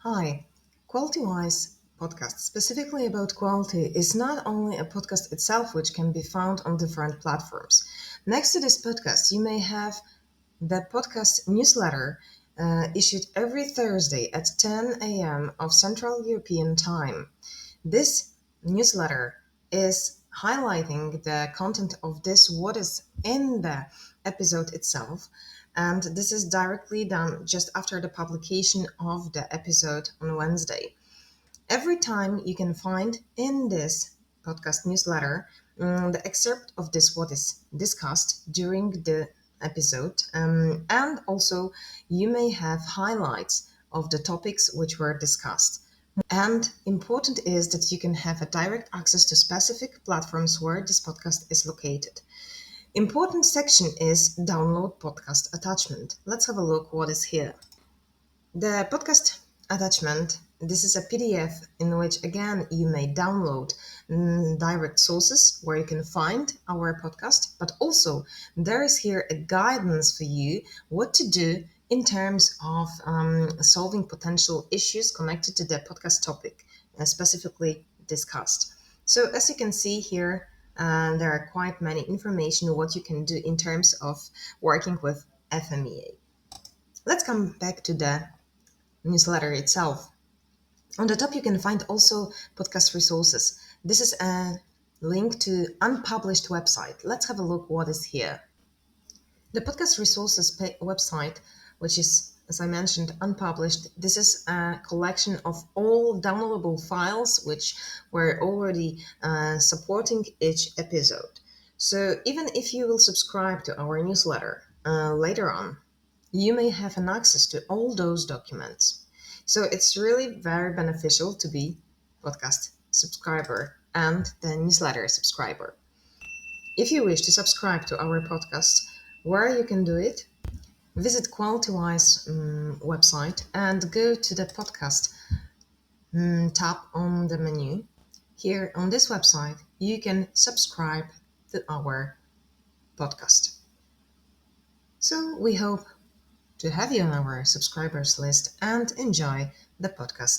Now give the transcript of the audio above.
Hi, QualityWise Podcast, specifically about quality, is not only a podcast itself, which can be found on different platforms. Next to this podcast, you may have the podcast newsletter issued every Thursday at 10 a.m. of Central European Time. This newsletter is highlighting the content of this, what is in the episode itself, and this is directly done just after the publication of the episode on Wednesday. Every time you can find in this podcast newsletter the excerpt of this, what is discussed during the episode, and also you may have highlights of the topics which were discussed. And important is that you can have a direct access to specific platforms where this podcast is located. Important section is download podcast attachment. Let's have a look what is here. The podcast attachment, this is a PDF in which again you may download direct sources where you can find our podcast, but also there is here a guidance for you what to do in terms of solving potential issues connected to the podcast topic, specifically discussed. So as you can see here, there are quite many information what you can do in terms of working with FMEA. Let's come back to the newsletter itself. On the top, you can find also podcast resources. This is a link to unpublished website. Let's have a look what is here. The podcast resources website, which is, as I mentioned, unpublished. This is a collection of all downloadable files which were already supporting each episode. So even if you will subscribe to our newsletter later on, you may have an access to all those documents. So it's really very beneficial to be podcast subscriber and the newsletter subscriber. If you wish to subscribe to our podcast, where you can do it, visit QualityWise website and go to the podcast tab on the menu. Here on this website, you can subscribe to our podcast. So we hope to have you on our subscribers list and enjoy the podcast.